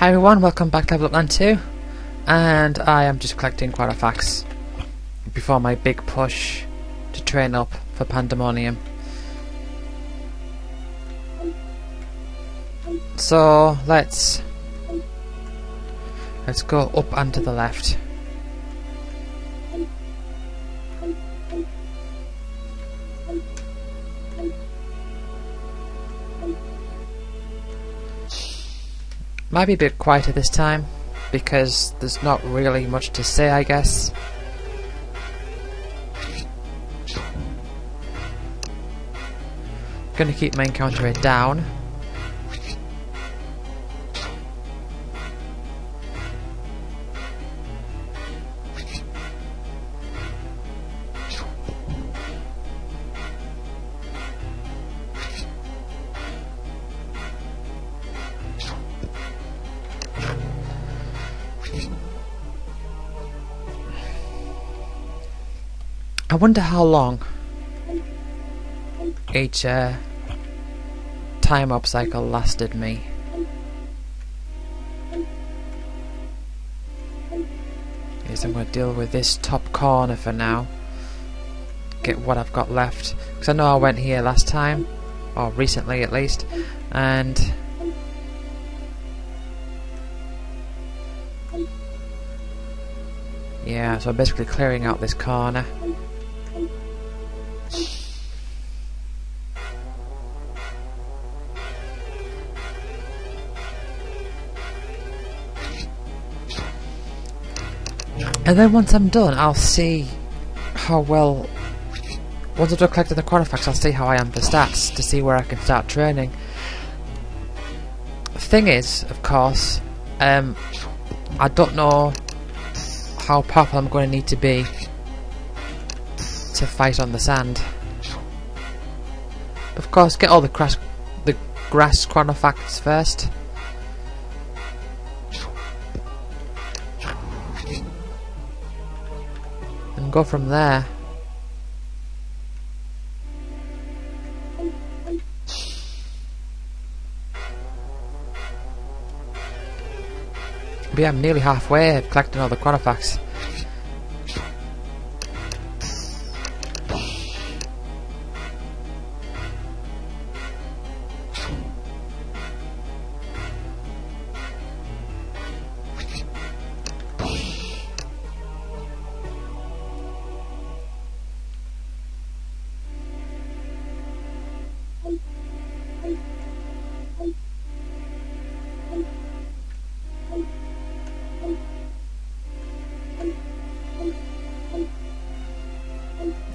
Hi everyone, welcome back to Level Up Land 2, and I am just collecting Quadrifax before my big push to train up for Pandemonium. So let's go up and to the left. Might be a bit quieter this time because there's not really much to say, I guess. Gonna keep my encounter rate down. I wonder how long each time up cycle lasted me. Yes, I'm going to deal with this top corner for now. Get what I've got left. Because I know I went here last time, or recently at least, and yeah, so I'm basically clearing out this corner. And then once I'm done, I'll see how well... Once I've done collecting the Quadrifax, I'll see how I am for stats, to see where I can start training. The thing is, of course, I don't know how powerful I'm going to need to be to fight on the sand. Of course, get all the grass Quadrifax first. And go from there. But yeah, I'm nearly halfway collecting all the Quadrifax.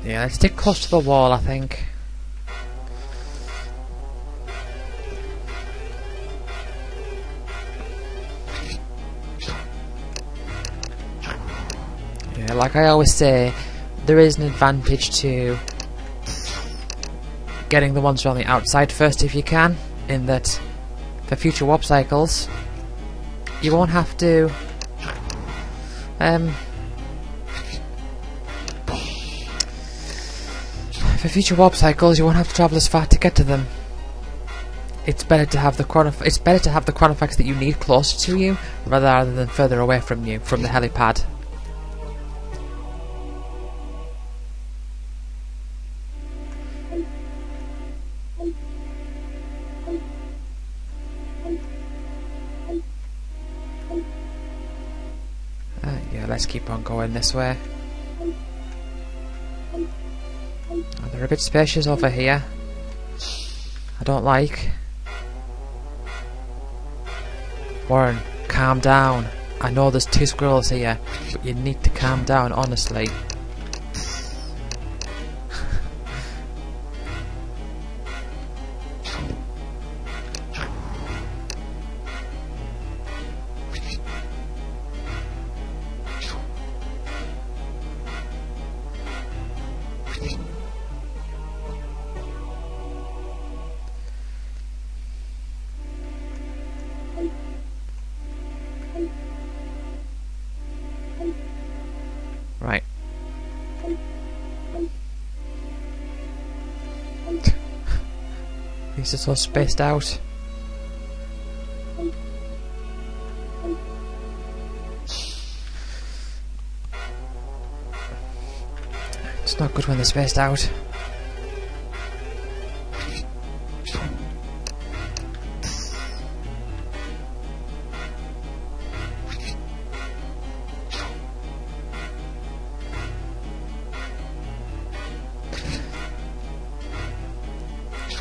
Yeah, let's stick close to the wall, I think. Yeah, like I always say, there is an advantage to getting the ones on the outside first if you can, in that for future warp cycles you won't have to for future warp cycles, you won't have to travel as far to get to them. It's better to have the Quadrifax that you need closer to you, rather than further away from you, from the helipad. Yeah, let's keep on going this way. They're a bit spacious over here. I don't like. Warren, calm down. I know there's 2 squirrels here, but you need to calm down, honestly. Right. These are so spaced out. not good when they're spaced out.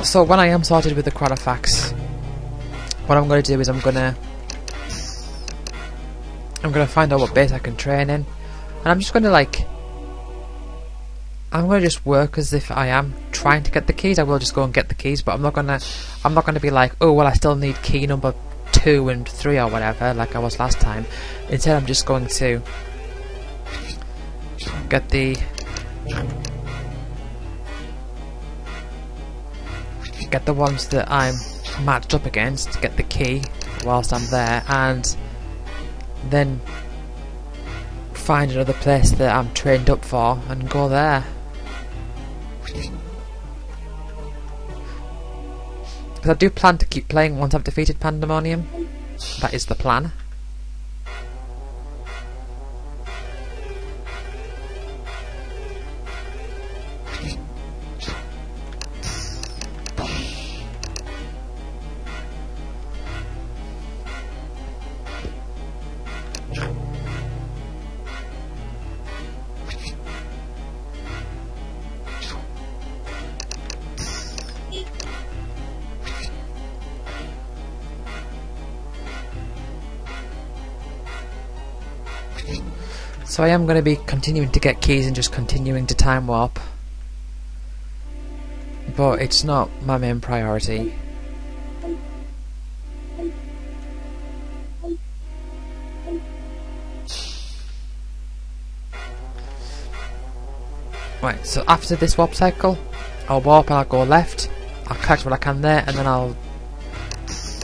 So when I am sorted with the Chronophax, what I'm going to do is I'm going to find out what base I can train in, and I'm just going to I'm going to just work as if I am trying to get the keys. I will just go and get the keys, but I'm not going to be like, oh well, I still need key number 2 and 3 or whatever like I was last time. Instead, I'm just going to get the ones that I'm matched up against, get the key whilst I'm there, and then find another place that I'm trained up for and go there. Because I do plan to keep playing once I've defeated Pandemonium. That is the plan. So I am going to be continuing to get keys and just continuing to time warp, but it's not my main priority. Right, so after this warp cycle, I'll warp and I'll go left, I'll collect what I can there, and then I'll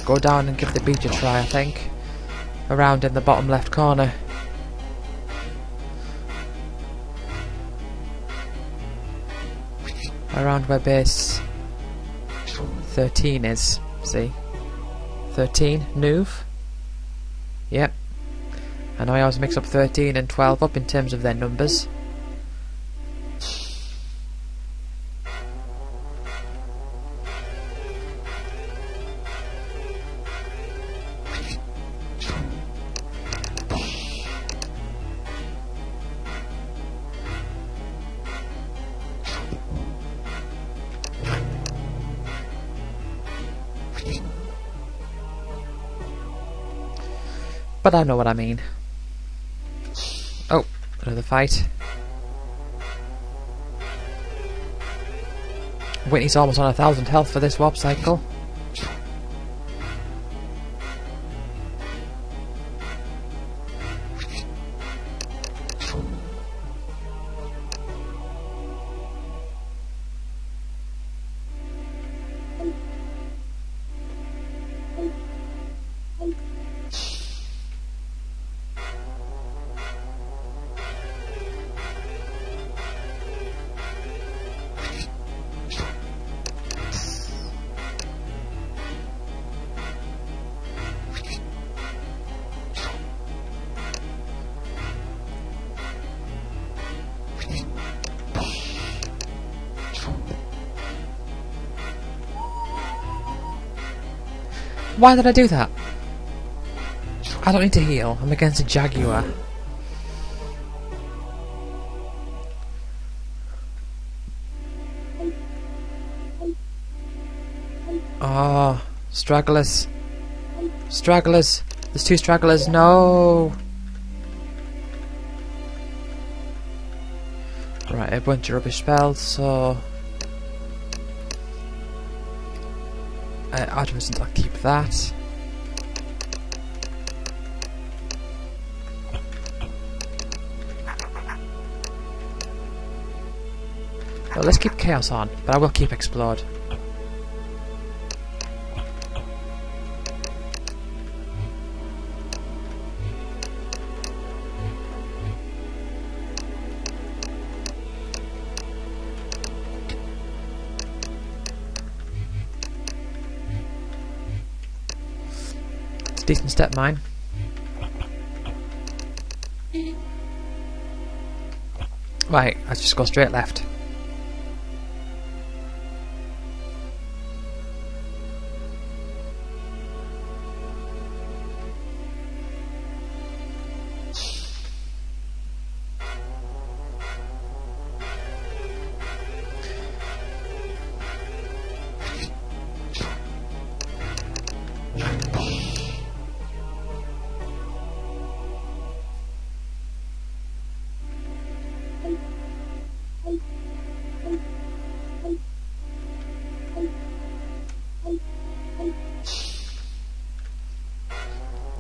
go down and give the beach a try, I think, around in the bottom left corner. Around where base 13 is, see? 13, Nuve. Yep. I know I always mix up 13 and 12 up in terms of their numbers. But I know what I mean. Oh, another fight. Whitney's almost on 1,000 health for this warp cycle. Why did I do that? I don't need to heal. I'm against a Jaguar. Oh, stragglers. Stragglers. There's 2 stragglers. No. Right, a bunch of rubbish spells, so Artemis, I'll keep that. Well, let's keep Chaos on, but I will keep Explode. Decent step mine. Right, let's just go straight left.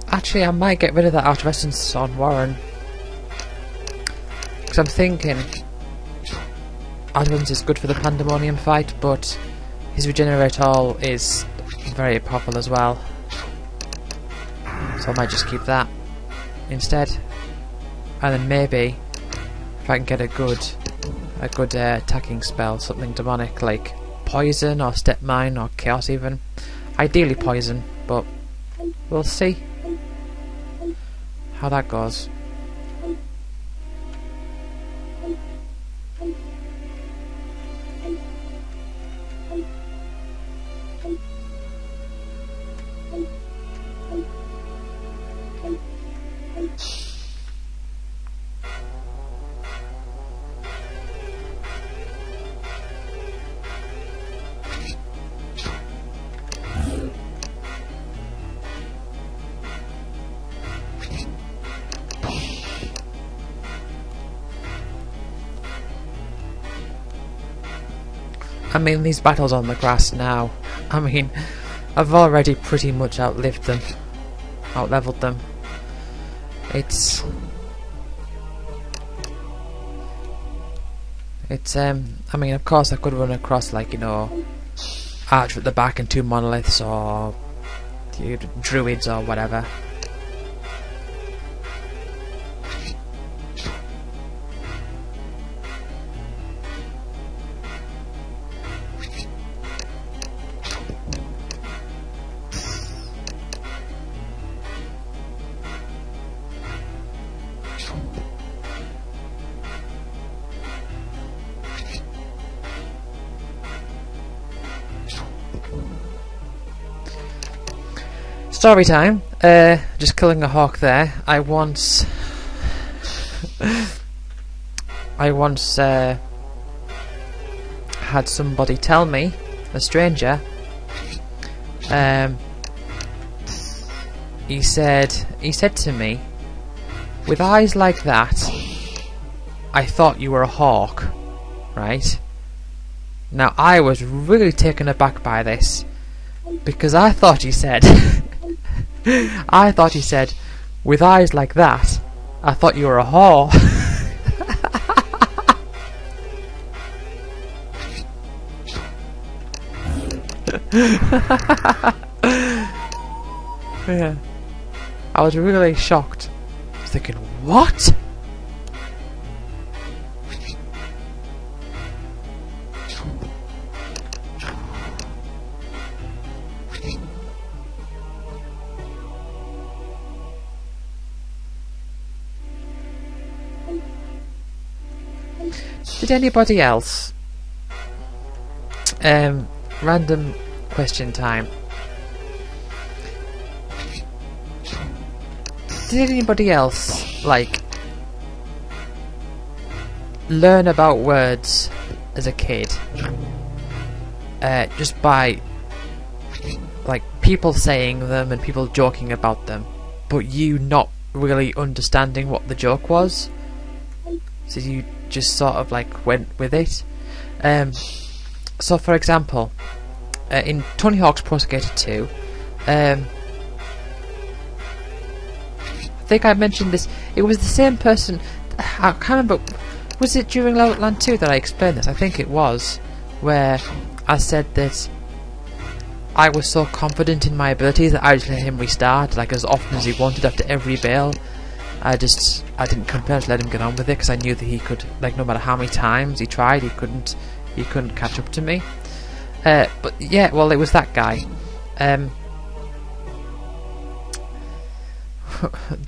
Actually, I might get rid of that Out of Essence on Warren. Because I'm thinking Out of Essence is good for the Pandemonium fight, but his Regenerate All is very powerful as well. So I might just keep that instead. And then maybe, if I can get a good attacking spell, something demonic like Poison or Step Mine or Chaos even. Ideally Poison, but we'll see how that goes. I mean, these battles on the grass now, I mean, I've already pretty much outlived them, outleveled them. I mean, of course I could run across, like, you know, Archer at the back and 2 monoliths, or druids or whatever. Story time. Just killing a hawk there. I once had somebody tell me, a stranger, he said to me, with eyes like that, I thought you were a hawk, right? Now I was really taken aback by this, because I thought he said I thought he said, with eyes like that, I thought you were a whore. Yeah. I was really shocked. I was thinking, what? Did anybody else, random question time, did anybody else, like, learn about words as a kid, just by, like, people saying them and people joking about them, but you not really understanding what the joke was? So you just sort of like went with it. So for example, in Tony Hawk's Pro Skater 2, I think I mentioned this, it was the same person, I can't remember, was it during Outland 2 that I explained this? I think it was, where I said that I was so confident in my abilities that I just let him restart, like, as often as he wanted after every bail. I didn't compare to let him get on with it, because I knew that he could, like, no matter how many times he tried, he couldn't catch up to me. But yeah, well, it was that guy. There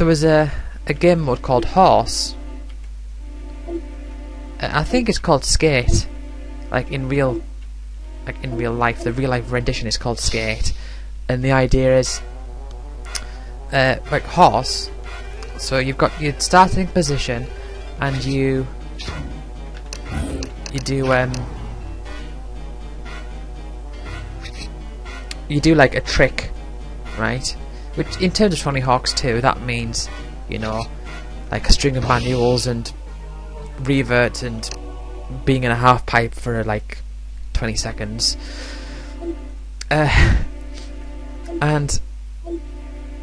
was a game mode called Horse, I think it's called Skate. Like in real life, the real life rendition is called Skate, and the idea is like horse. So you've got your starting position, and you do like a trick, right? Which in terms of Tony Hawk's 2, that means, you know, like a string of manuals and revert and being in a half pipe for like 20 seconds.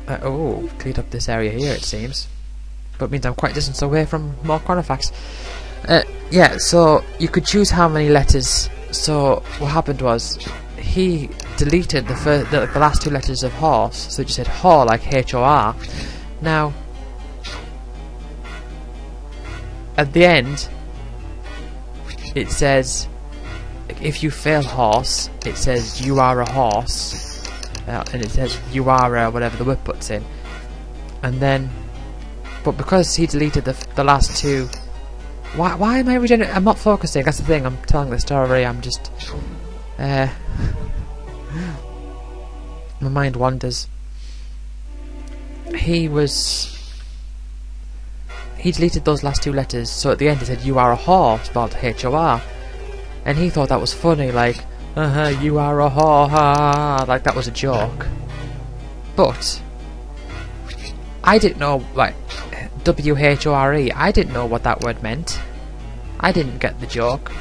Oh, cleared up this area here, it seems. But it means I'm quite distant away from more Chronofacts. Yeah, so you could choose how many letters. So what happened was, he deleted the last two letters of horse, so it just said Hor, like H-O-R. Now, at the end, it says, if you fail horse, it says you are a horse, and it says you are whatever the whip puts in. And then, but because he deleted the last two, why am I reading it? I'm not focusing, that's the thing, I'm telling the story, I'm just, my mind wanders. He deleted those last two letters, so at the end it said you are a whore, spelled H-O-R. And he thought that was funny, like, you are a whore, ha, like that was a joke. But I didn't know, like, W-H-O-R-E, I didn't know what that word meant. I didn't get the joke.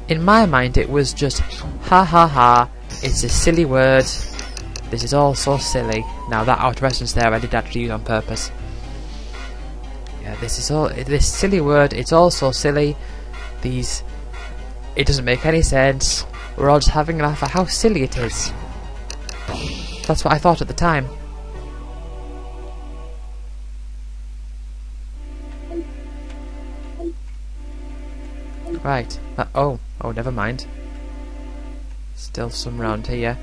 In my mind it was just, ha ha ha, it's a silly word, this is all so silly. Now that out of reference there I did actually use on purpose. Yeah, this silly word, it's all so silly, it doesn't make any sense, we're all just having a laugh at how silly it is. That's what I thought at the time. Right, oh, never mind. Still some round here.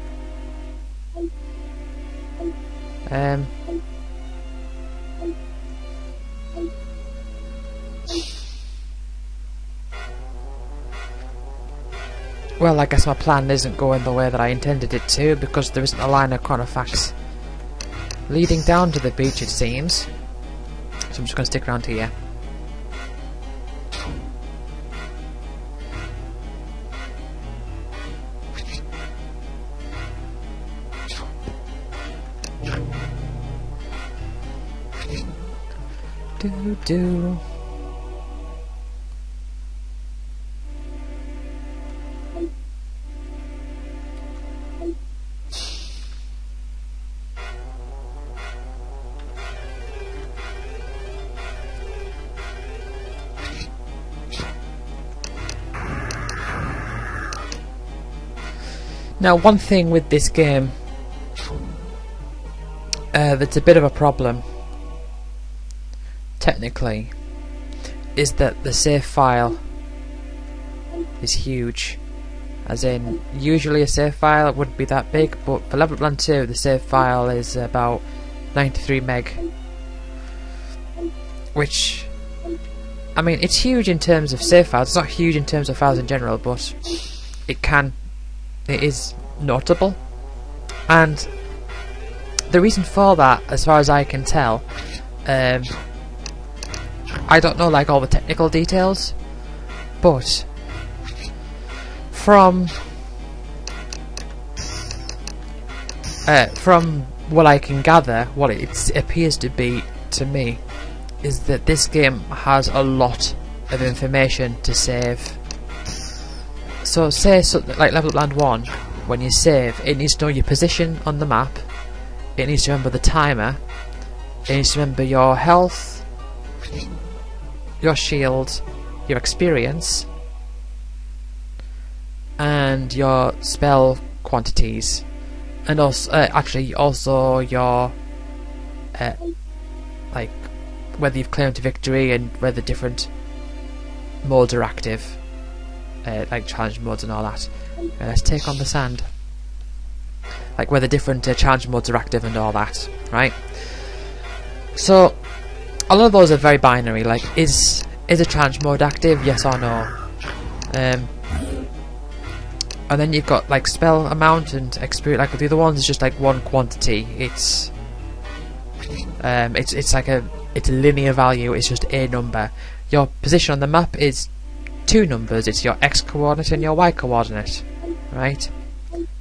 Well, I guess my plan isn't going the way that I intended it to, because there isn't a line of Chronofacts leading down to the beach, it seems. So I'm just going to stick around here. Do. Now, one thing with this game that's a bit of a problem, technically, is that the save file is huge. As in, usually a save file wouldn't be that big, but for Level Up Land 2 the save file is about 93 meg. Which, I mean, it's huge in terms of save files, it's not huge in terms of files in general, but it is notable. And the reason for that, as far as I can tell, I don't know like all the technical details, but from what I can gather, what it appears to be to me is that this game has a lot of information to save. So say something like Level Up Land 1, when you save, it needs to know your position on the map, it needs to remember the timer, it needs to remember your health, your shield, your experience, and your spell quantities, and also also your like whether you've claimed victory and whether different modes are active, like challenge modes and all that. Let's take on the sand. Like whether different challenge modes are active and all that, right? So a lot of those are very binary. Like, is Is a challenge mode active? Yes or no? And then you've got like spell amount and experience. Like the other ones is just like one quantity. It's like a linear value. It's just a number. Your position on the map is two numbers. It's your x coordinate and your y coordinate. Right?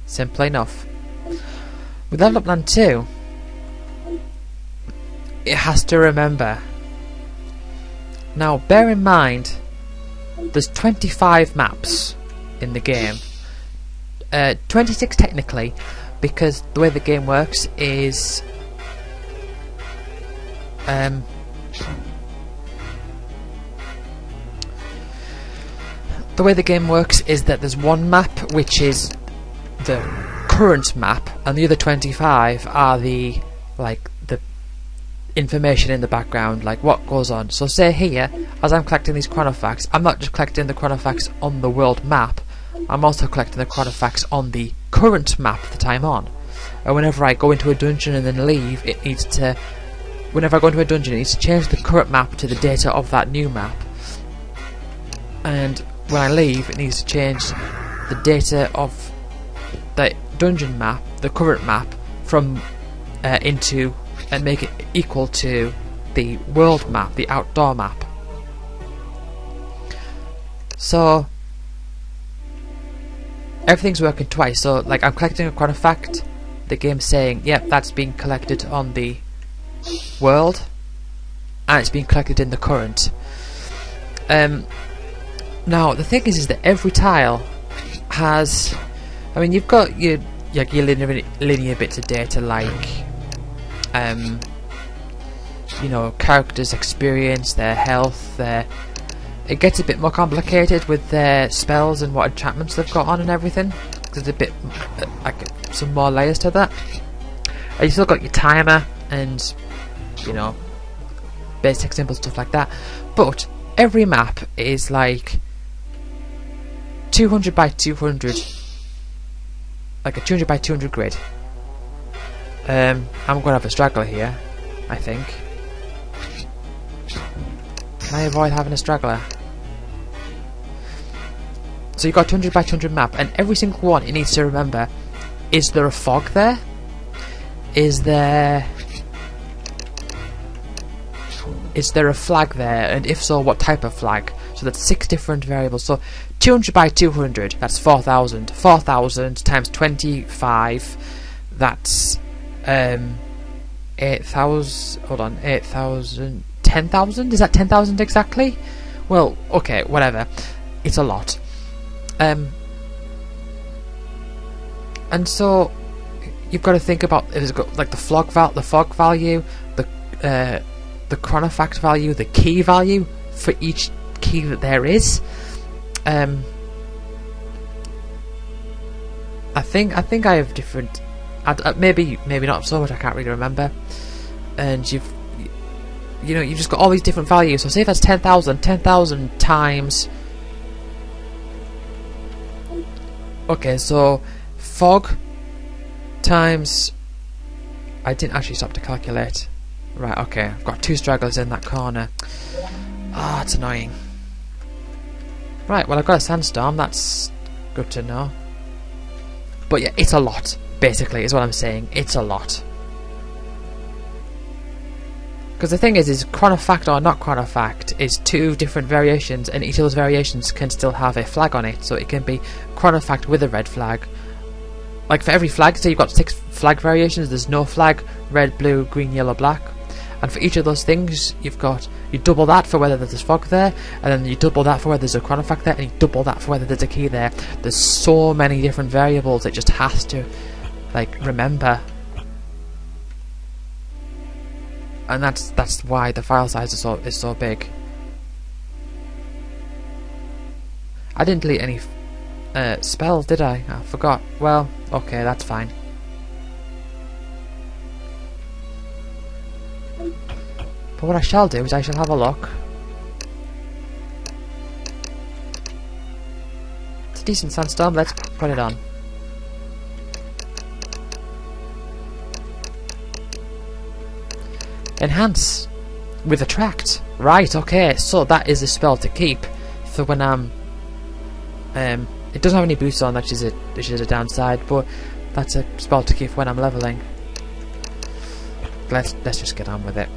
Simple enough. With Level Up Land 2, it has to remember. Now, bear in mind, there's 25 maps in the game. 26 technically, because the way the game works is that there's one map which is the current map, and the other 25 are the information in the background, like what goes on. So say here, as I'm collecting these chronofacts, I'm not just collecting the chronofacts on the world map, I'm also collecting the chronofacts on the current map that I'm on. And whenever I go into a dungeon and then leave, it needs to change the current map to the data of that new map. And when I leave, it needs to change the data of the dungeon map, the current map, from into and make it equal to the world map, the outdoor map. So everything's working twice. So like I'm collecting a chronofact, the game's saying, yep, that's being collected on the world, and it's being collected in the current. Now the thing is that every tile has, I mean, you've got your linear bits of data, like you know, characters' experience, their health, it gets a bit more complicated with their spells and what enchantments they've got on and everything. There's a bit like some more layers to that. And you still got your timer and, you know, basic simple stuff like that. But every map is like 200 by 200, like a 200 by 200 grid. I'm going to have a straggler here, I think. Can I avoid having a straggler? So you've got 200 by 200 map, and every single one it needs to remember, is there a fog there? Is there a flag there? And if so, what type of flag? So that's 6 different variables. So 200 by 200, that's 4,000. 4,000 times 25, that's 8,000. Hold on, 8,000. 10,000? Is that 10,000 exactly? Well, okay, whatever. It's a lot. And so you've got to think about, it's got like the fog value, the chronofact value, the key value for each key that there is. I think I have different. Maybe not so much. I can't really remember. And you've just got all these different values. So say if that's 10,000 times. Okay, so fog times. I didn't actually stop to calculate. Right, okay, I've got 2 stragglers in that corner. Ah, it's annoying. Right, well I've got a sandstorm, that's good to know. But yeah, it's a lot, basically, is what I'm saying. It's a lot. Because the thing is chronofact or not chronofact is 2 different variations, and each of those variations can still have a flag on it. So it can be chronofact with a red flag. Like for every flag, so you've got 6 flag variations, there's no flag, red, blue, green, yellow, black. And for each of those things, you double that for whether there's fog there, and then you double that for whether there's a chronofact there, and you double that for whether there's a key there. There's so many different variables, it just has to, like, remember. And that's why the file size is so big. I didn't delete any spells, did I? I forgot. Well, okay, that's fine. But what I shall do is I shall have a look. It's a decent sandstorm, let's put it on. Enhance. With attract. Right, okay, so that is a spell to keep for when I'm it doesn't have any boosts on, which is a downside, but that's a spell to keep when I'm leveling. Let's just get on with it.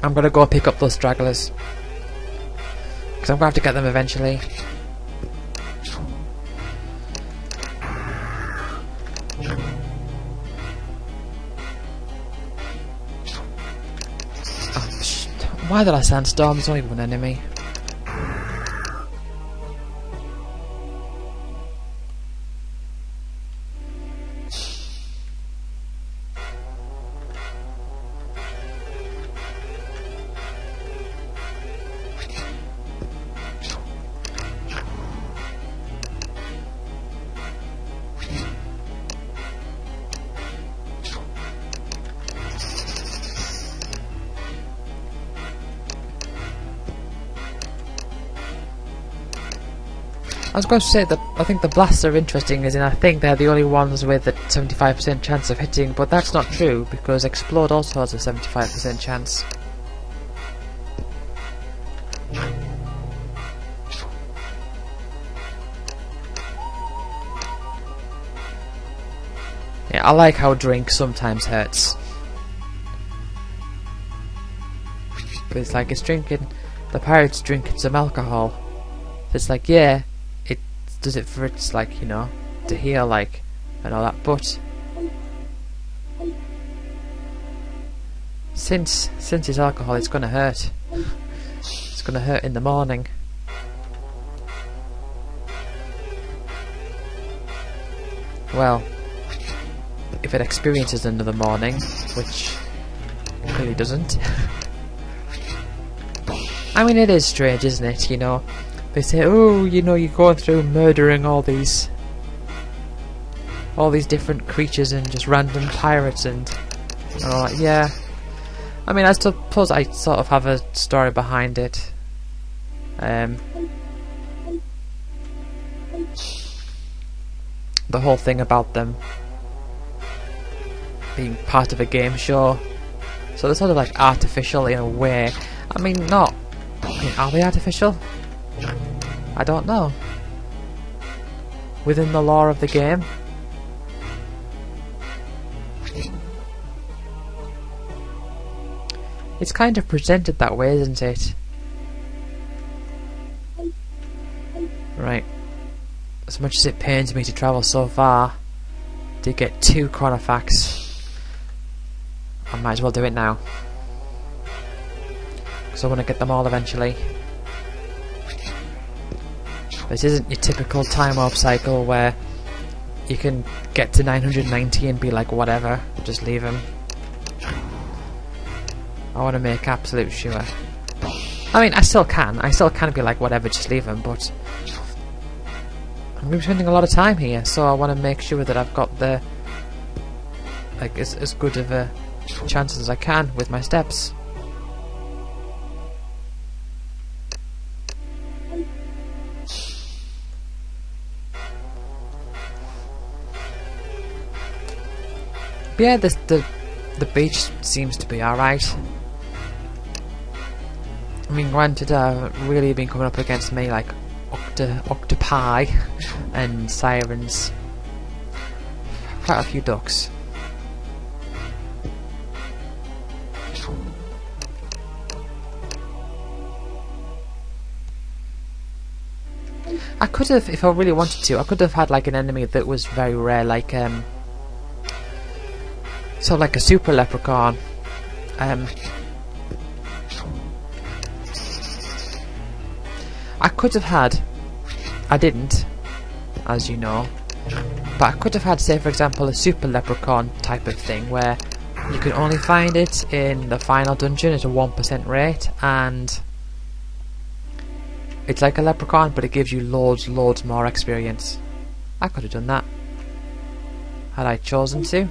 I'm gonna go pick up those stragglers, because I'm gonna have to get them eventually. Why did I sandstorm? There's only one enemy. I was going to say that I think the blasts are interesting, as in I think they're the only ones with a 75% chance of hitting, but that's not true, because Explode also has a 75% chance. Yeah, I like how drink sometimes hurts. But it's like, it's drinking, the pirate's drinking some alcohol. So it's like, yeah, it does it for its, like, you know, to heal, like, and all that, but since it's alcohol, it's gonna hurt. It's gonna hurt in the morning. Well, if it experiences another morning, which it clearly doesn't. I mean, it is strange, isn't it, you know? They say, oh, you know, you're going through murdering all these different creatures and just random pirates and all that. Yeah. I mean, I suppose I sort of have a story behind it. The whole thing about them being part of a game show. So they're sort of like artificial in a way. I mean, not... I mean, are they artificial? I don't know. Within the lore of the game? It's kind of presented that way, isn't it? Right. As much as it pains me to travel so far to get 2 Chronofacts, I might as well do it now. Because I want to get them all eventually. This isn't your typical time warp cycle where you can get to 990 and be like, whatever, just leave them. I want to make absolute sure. I mean, I still can be like, whatever, just leave them, but I'm going to be spending a lot of time here, so I want to make sure that I've got the, like, as good of a chance as I can with my steps. But yeah, the beach seems to be alright. I mean, granted, I've really been coming up against me like octopi and sirens. Quite a few ducks. I could have, if I really wanted to, I could have had like an enemy that was very rare, like so like a super leprechaun. I could have had, I didn't, as you know, but I could have had, say for example, a super leprechaun type of thing where you can only find it in the final dungeon at a 1% rate, and it's like a leprechaun but it gives you loads more experience. I could have done that had I chosen to.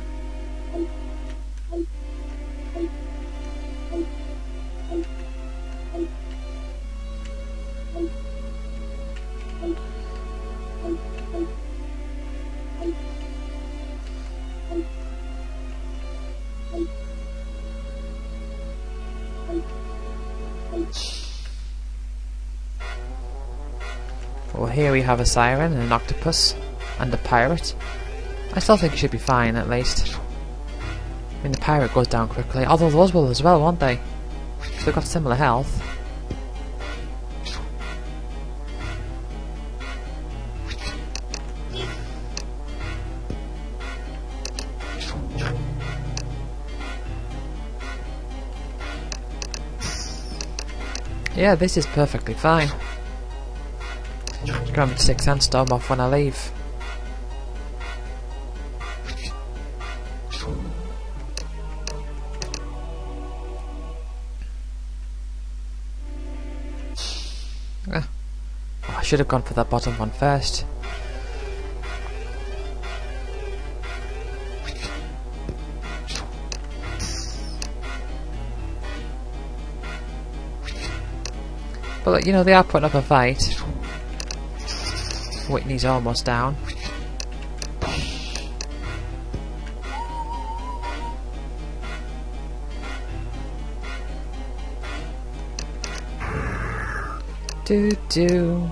Well, here we have a siren and an octopus and a pirate. I still think he should be fine, at least. I mean, the pirate goes down quickly, although those will as well, won't they? They've got similar health. Yeah, this is perfectly fine. Just grab the 6 sandstorm off when I leave. Oh, I should have gone for that bottom one first. But you know, they are putting up a fight. Whitney's almost down. Do.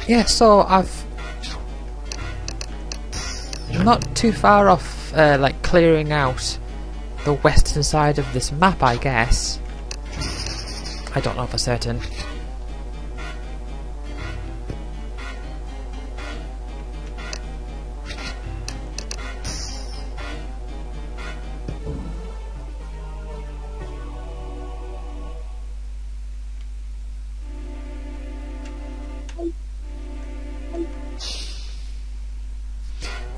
Yeah, so I've not too far off, like clearing out the western side of this map, I guess. I don't know for certain.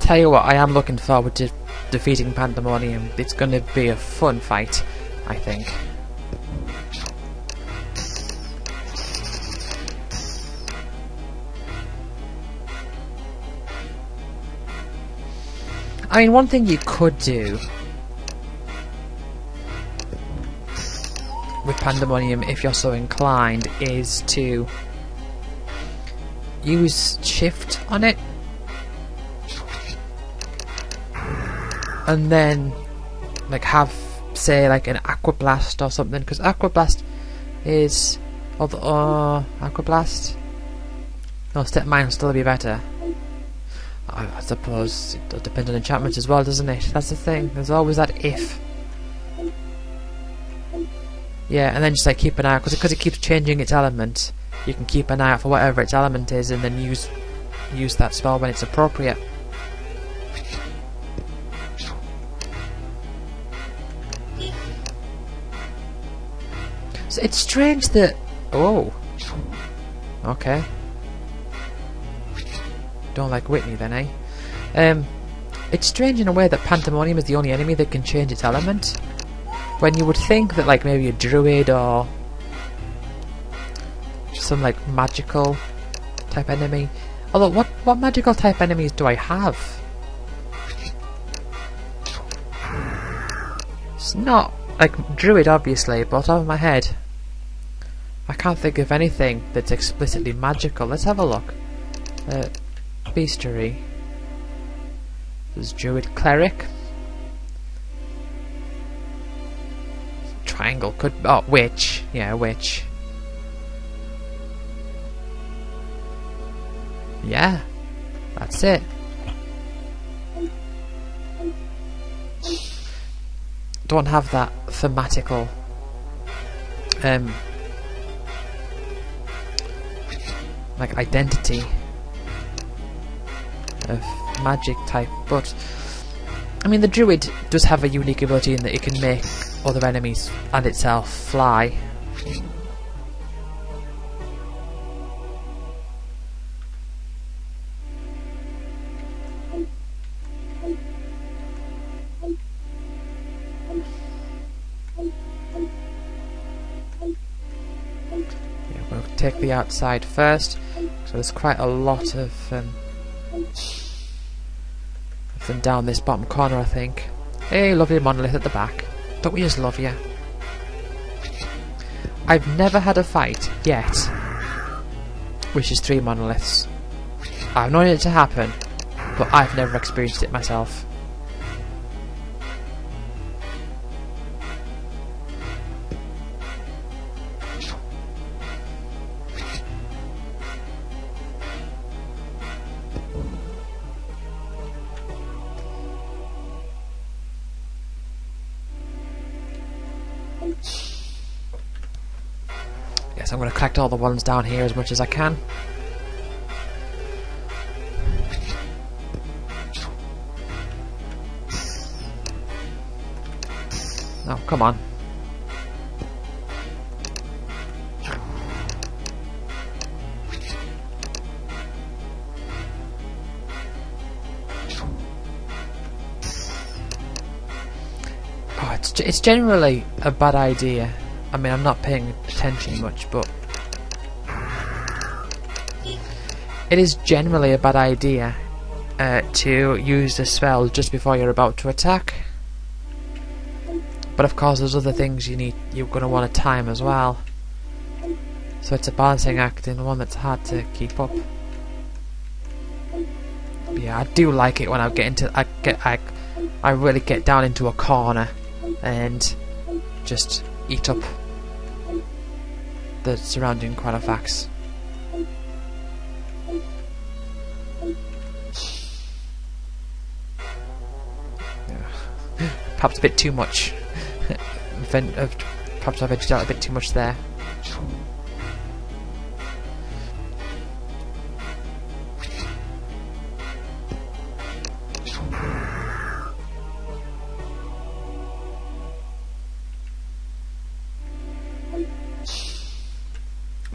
Tell you what, I am looking forward to defeating Pandemonium. It's going to be a fun fight, I think. I mean, one thing you could do with Pandemonium, if you're so inclined, is to use shift on it. And then, like, have, say, like an Aqua Blast or something, because Aqua Blast is... Aqua Blast? No, Step Mine will still be better. I suppose it does depend on enchantments as well, doesn't it? That's the thing, there's always that if. Yeah, and then just, like, keep an eye out, because it keeps changing its element. You can keep an eye out for whatever its element is, and then use that spell when it's appropriate. So it's strange that... Oh. Okay. Don't like Whitney then, eh? It's strange in a way that Pandemonium is the only enemy that can change its element. When you would think that, like, maybe a druid or some, like, magical type enemy. Although, what magical type enemies do I have? It's not... like, druid, obviously, but off of my head I can't think of anything that's explicitly magical. Let's have a look. Beastery. There's druid cleric. Triangle could... oh, witch. Yeah, witch. Yeah. That's it. Don't have that thematical like identity of magic type, but I mean the druid does have a unique ability in that it can make other enemies and itself fly. We'll take the outside first, so there's quite a lot of them down this bottom corner, I think. Hey, lovely monolith at the back. Don't we just love you? I've never had a fight yet which is 3 monoliths. I've known it to happen, but I've never experienced it myself. Yes, I'm going to collect all the ones down here as much as I can. Oh, come on. Oh, it's generally a bad idea. I mean, I'm not paying attention much, but it is generally a bad idea to use the spell just before you're about to attack. But of course, there's other things you're going to want to time as well. So it's a balancing act, and one that's hard to keep up. But yeah, I do like it when I get into I really get down into a corner and just eat up the surrounding Chronophax. Yeah. Perhaps a bit too much. Perhaps I've edged out a bit too much there.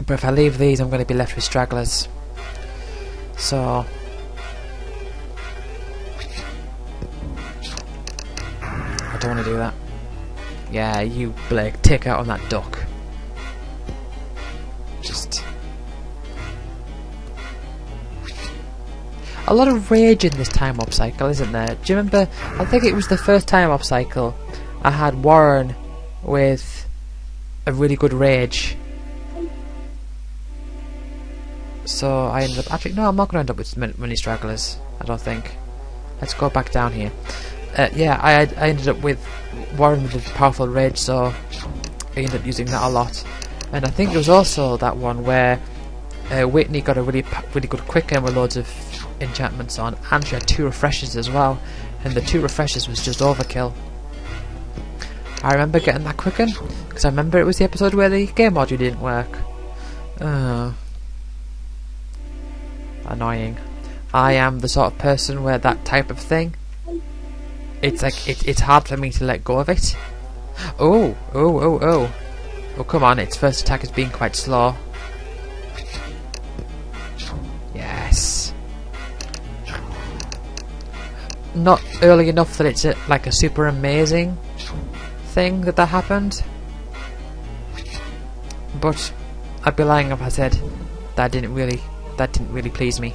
But if I leave these, I'm going to be left with stragglers. So I don't want to do that. Yeah, you Blake, take out on that duck. Just a lot of rage in this time up cycle, isn't there? Do you remember? I think it was the first time up cycle I had Warren with a really good rage. So I ended up... Actually, no, I'm not going to end up with many stragglers, I don't think. Let's go back down here. Yeah, I ended up with Warren with a powerful rage, so I ended up using that a lot. And I think it was also that one where Whitney got a really good quicken with loads of enchantments on, and she had 2 refreshes as well, and the 2 refreshes was just overkill. I remember getting that quicken, because I remember it was the episode where the game module didn't work. Annoying. I am the sort of person where that type of thing, it's like it's hard for me to let go of it. Oh, come on, its first attack is being quite slow. Yes. Not early enough that it's like a super amazing thing that happened. But I'd be lying if I said that didn't really please me.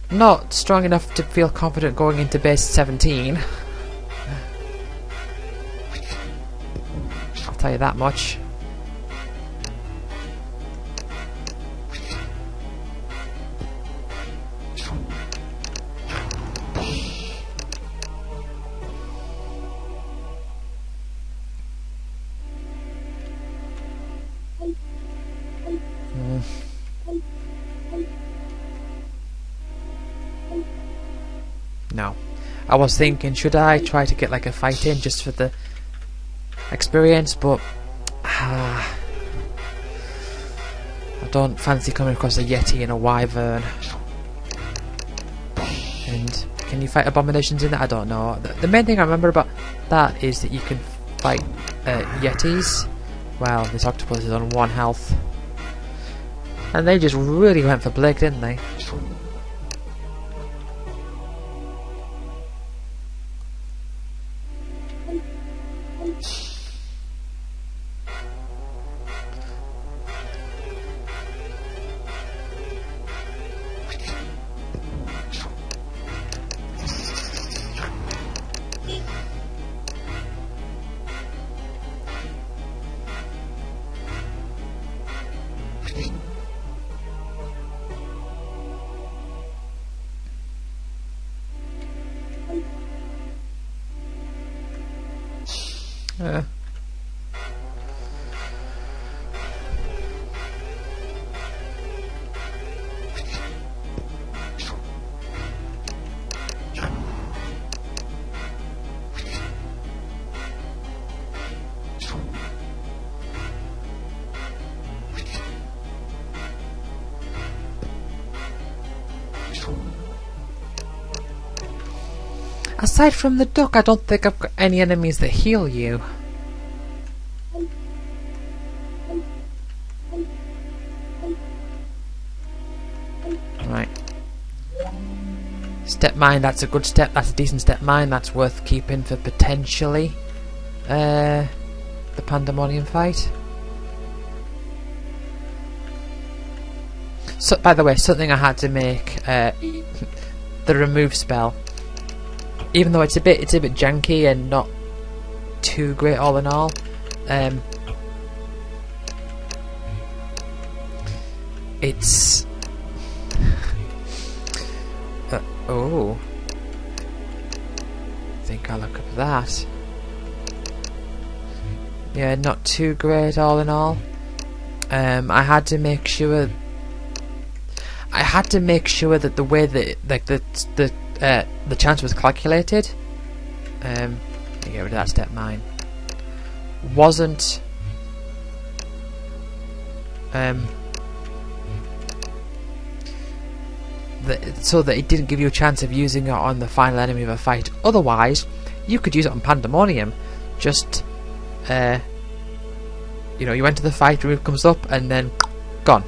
Not strong enough to feel confident going into base 17. I'll tell you that much. No. I was thinking, should I try to get like a fight in just for the experience, but I don't fancy coming across a Yeti and a Wyvern. And can you fight abominations in that? I don't know. The main thing I remember about that is that you can fight Yetis. Well, this octopus is on 1 health. And they just really went for Blake, didn't they? Aside from the duck, I don't think I've got any enemies that heal you. Right. Step mine, that's a good step. That's a decent step mine. That's worth keeping for potentially the Pandemonium fight. So, by the way, something I had to make the remove spell. Even though it's a bit janky and not too great all in all, it's oh, I think I'll look up that. Yeah, not too great all in all. I had to make sure that the way that like the chance was calculated, let me get rid of that step mine, wasn't so that it didn't give you a chance of using it on the final enemy of a fight. Otherwise, you could use it on Pandemonium. Just you know, you went to the fight, remove comes up, and then gone.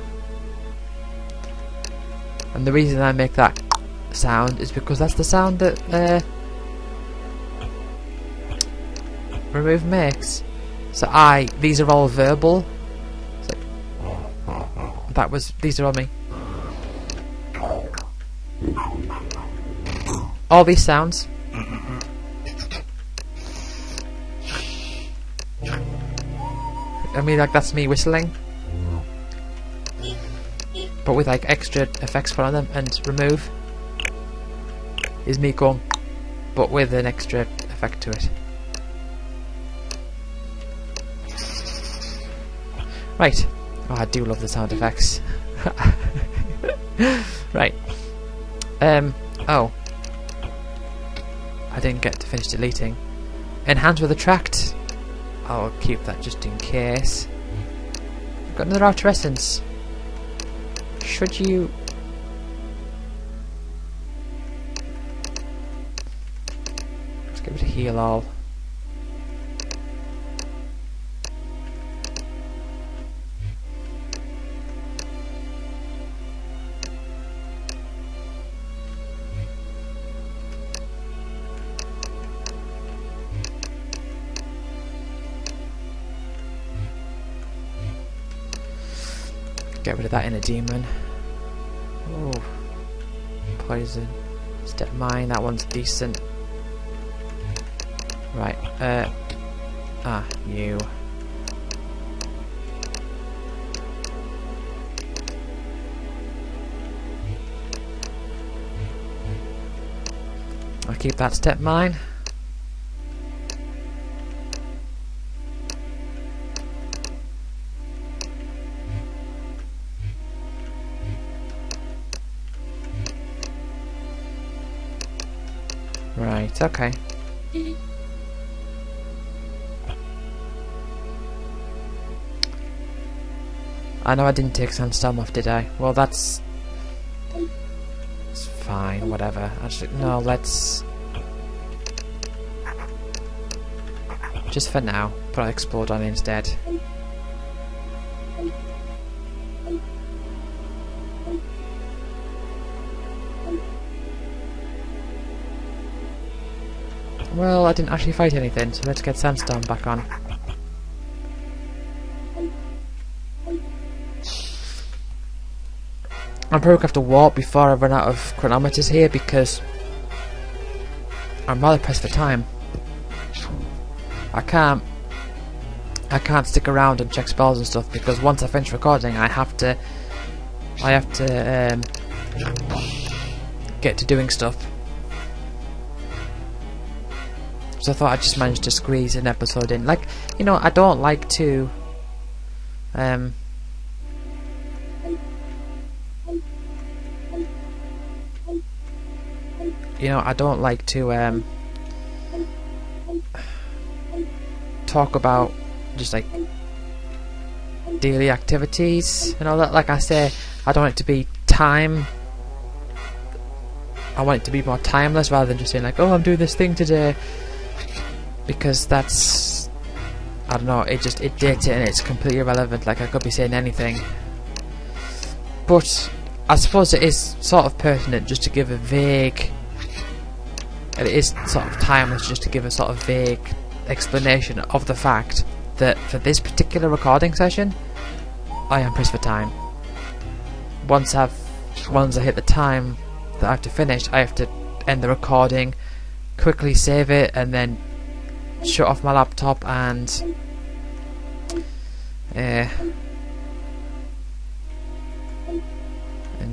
And the reason I make that sound is because that's the sound that remove makes. So these are all verbal. It's like, these are all me. All these sounds. I mean, like, that's me whistling, but with like extra effects put on them. And remove is me going, but with an extra effect to it. Right. Oh, I do love the sound effects. Right. Oh. I didn't get to finish deleting. Enhance with attract. I'll keep that just in case. I've got another outer essence. Should you... Let's give it a heal all. Get rid of that inner demon. Oh, poison. Step mine, that one's decent. Right, you. I'll keep that step mine. Right, okay. I know I didn't take Sandstorm off, did I? Well, it's fine, whatever. Actually, no, let's... Just for now, put Explode on instead. Well, I didn't actually fight anything, so let's get Sandstorm back on. I'm probably going to have to warp before I run out of chronometers here because I'm rather pressed for time. I can't I can't stick around and check spells and stuff, because once I finish recording I have to get to doing stuff. So I thought I'd just manage to squeeze an episode in. Like, you know, I don't like to you know, I don't like to talk about just like daily activities and all that. Like I say, I don't want it to be time. I want it to be more timeless rather than just saying like, oh, I'm doing this thing today, because that's, I don't know, it dates it and it's completely irrelevant. Like, I could be saying anything, but I suppose it is sort of pertinent just to give a vague, and it is sort of timeless just to give a sort of vague explanation of the fact that for this particular recording session I am pressed for time. Once I hit the time that I have to finish, I have to end the recording, quickly save it, and then shut off my laptop and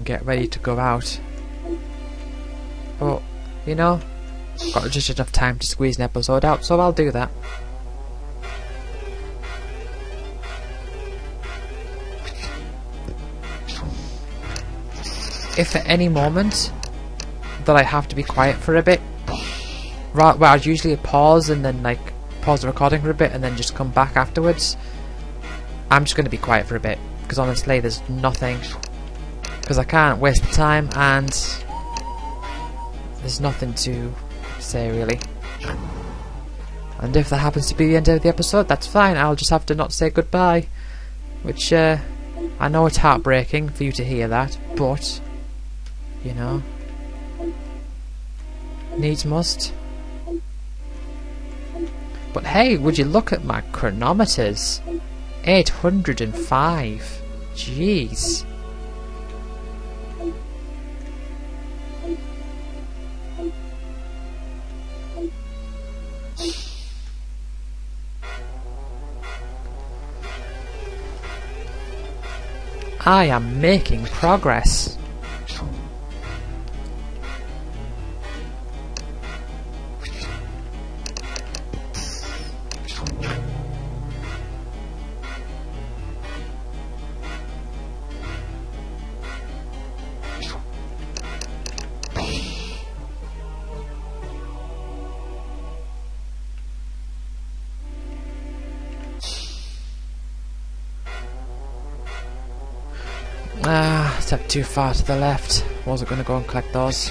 get ready to go out. But you know, got just enough time to squeeze an episode out, so I'll do that. If at any moment that I have to be quiet for a bit, where I'd usually pause and then like pause the recording for a bit and then just come back afterwards, I'm just going to be quiet for a bit, because honestly there's nothing, because I can't waste the time and there's nothing to say really. And if that happens to be the end of the episode, that's fine. I'll just have to not say goodbye, which I know it's heartbreaking for you to hear that, but you know, needs must. But hey, would you look at my chronometers? 805. Jeez. I am making progress. Step too far to the left. Wasn't going to go and collect those.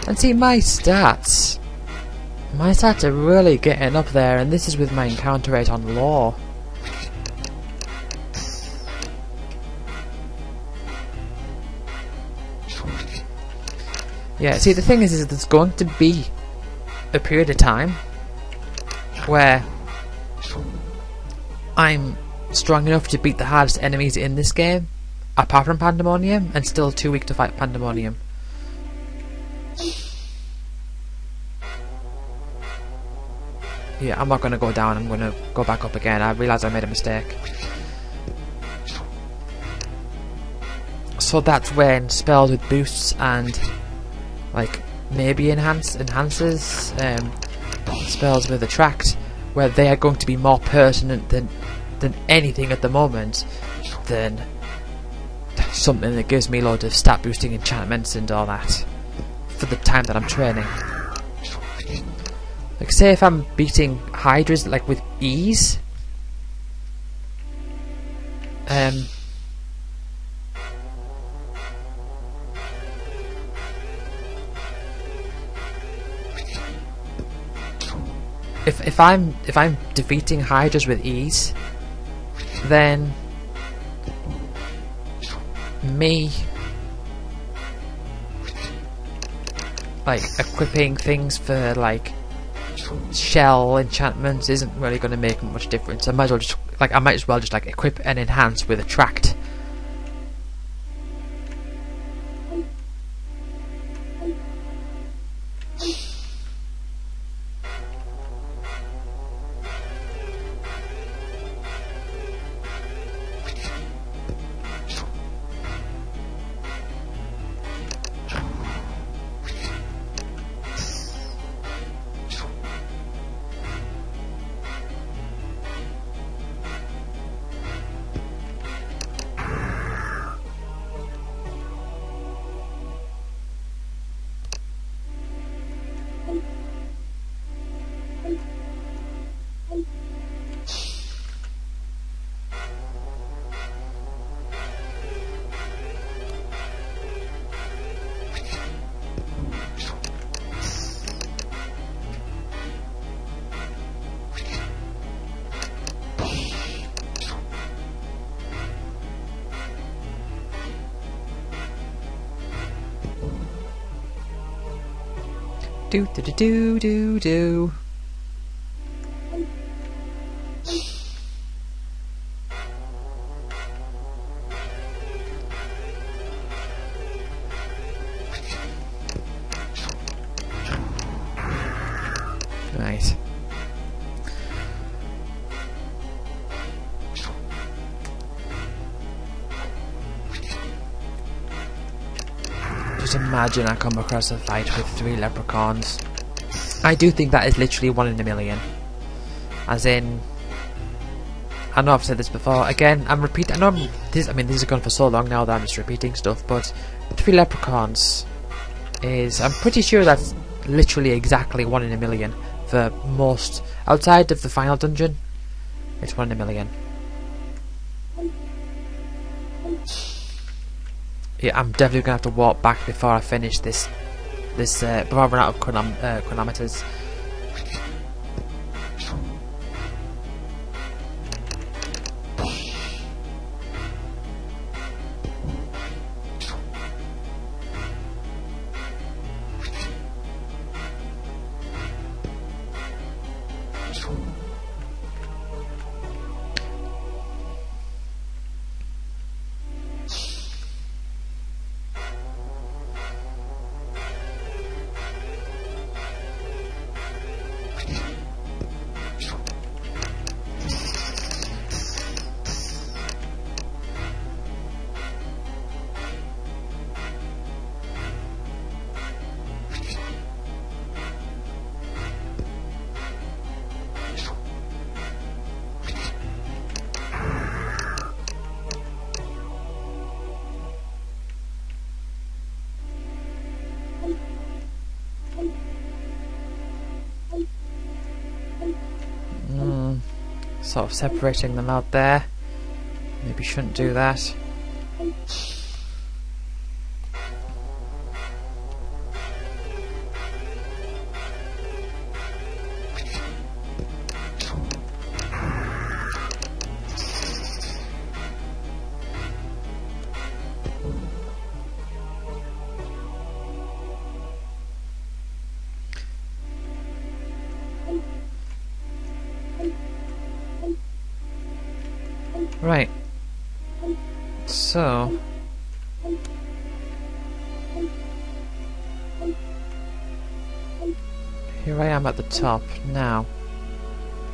And see, my stats are really getting up there, and this is with my encounter rate on law. Yeah, see, the thing is there's going to be a period of time where I'm strong enough to beat the hardest enemies in this game, apart from Pandemonium, and still too weak to fight Pandemonium. Yeah, I'm not going to go down, I'm going to go back up again. I realise I made a mistake. So that's when spells with boosts and like maybe enhances, spells with attract, where they are going to be more pertinent than anything at the moment, than something that gives me loads of stat boosting enchantments and all that for the time that I'm training. Like, say if I'm beating Hydras like with ease, if I'm defeating Hydras with ease, then me like equipping things for like shell enchantments isn't really going to make much difference. I might as well just like equip and enhance with attract. Do do do do do do. Right. Just imagine I come across a fight with 3 leprechauns. I do think that is literally 1 in a million. As in, I know I've said this before. Again, I'm repeating. I know this has gone for so long now that I'm just repeating stuff. But 3 leprechauns is, I'm pretty sure that's literally exactly 1 in a million for most. Outside of the final dungeon, it's 1 in a million. Yeah, I'm definitely gonna have to walk back before I finish this. Before I run out of chronometers. Sort of separating them out there. Maybe shouldn't do that. Right. So here I am at the top now.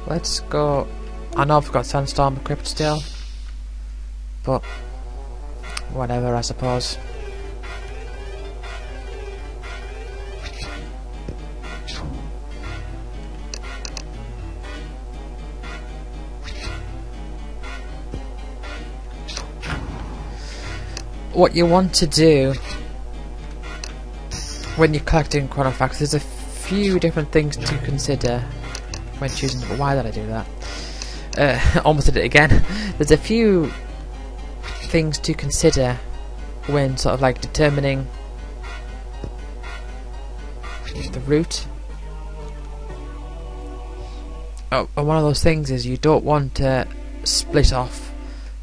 Let's go. I know I've got Sandstorm equipped still, but whatever, I suppose. What you want to do when you're collecting Chronofacts, there's a few different things to consider when choosing. Why did I do that? Almost did it again. There's a few things to consider when sort of like determining the route. Oh, and one of those things is you don't want to split off.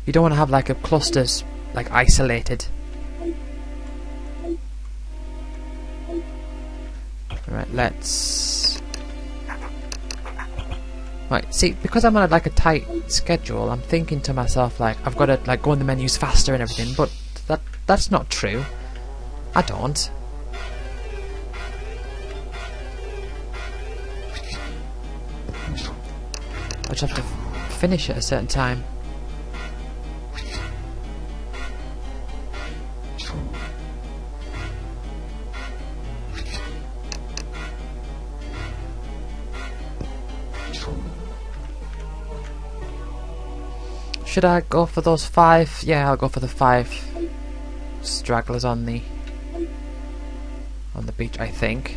You don't want to have like a clusters like isolated. Right, let's. Right, see, because I'm on like a tight schedule, I'm thinking to myself like I've got to like go in the menus faster and everything, but that's not true. I don't. I just have to finish at a certain time. Should I go for those 5? Yeah, I'll go for the 5 stragglers on the beach, I think.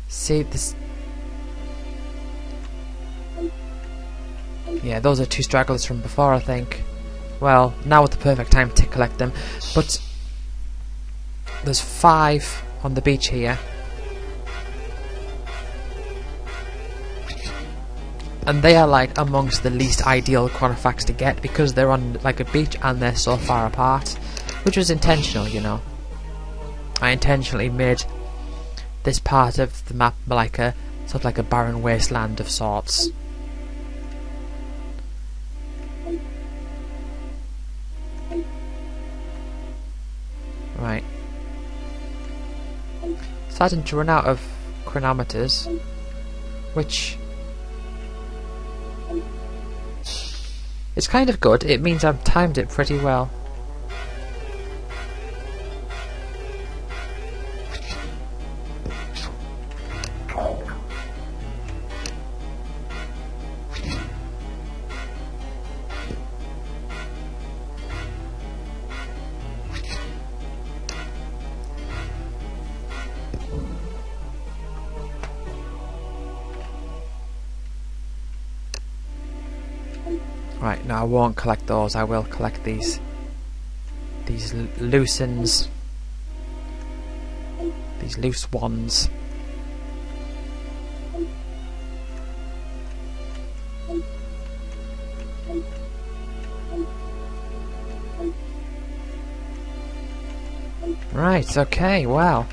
See this. Yeah, those are 2 stragglers from before, I think. Well, now is the perfect time to collect them. But there's 5 on the beach here. And they are like amongst the least ideal Chronofacts to get because they're on like a beach and they're so far apart, which was intentional, you know. I intentionally made this part of the map like a sort of like a barren wasteland of sorts. Right. Starting to run out of chronometers, which is kind of good. It means I've timed it pretty well. Right, now I won't collect those, I will collect these loose ends, these loose ones. Right, okay, well,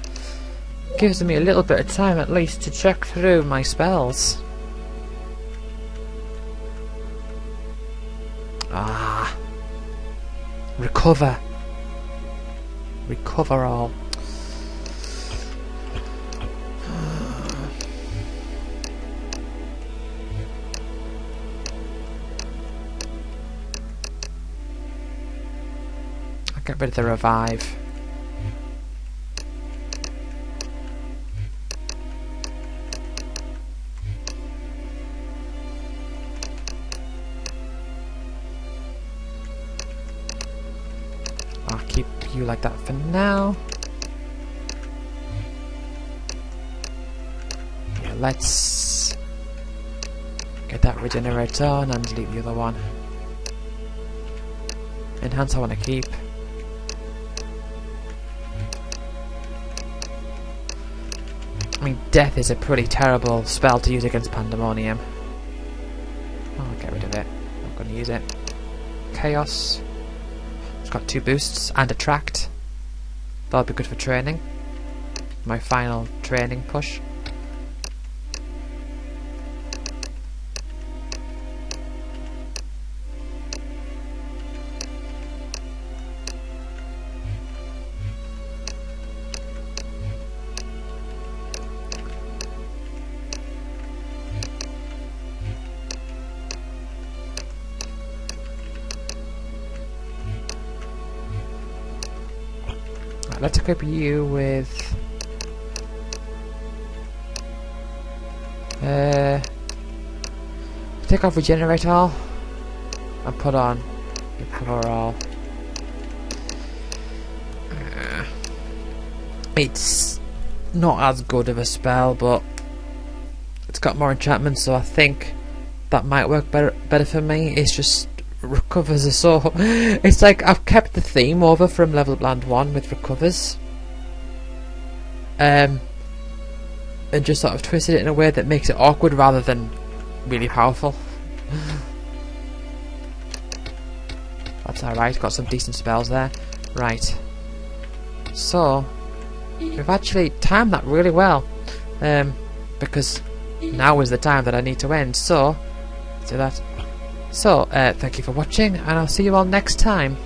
gives me a little bit of time at least to check through my spells. Ah, recover all. I'll get rid of the revive. I'll keep you like that for now. Yeah, let's get that regenerator on and leave the other one. Enhance I want to keep. I mean, death is a pretty terrible spell to use against Pandemonium. I'll get rid of it. I'm not going to use it. Chaos. It's got 2 boosts and attract. That'll be good for training. My final training push. Let's equip you with take off regenerate all and put on your power all. It's not as good of a spell, but it's got more enchantments, so I think that might work better for me. It's just recovers are so it's like I've kept the theme over from Level Bland 1 with recovers and just sort of twisted it in a way that makes it awkward rather than really powerful. That's alright, got some decent spells there. Right, so we've actually timed that really well, because now is the time that I need to end, so do that. So, thank you for watching, and I'll see you all next time.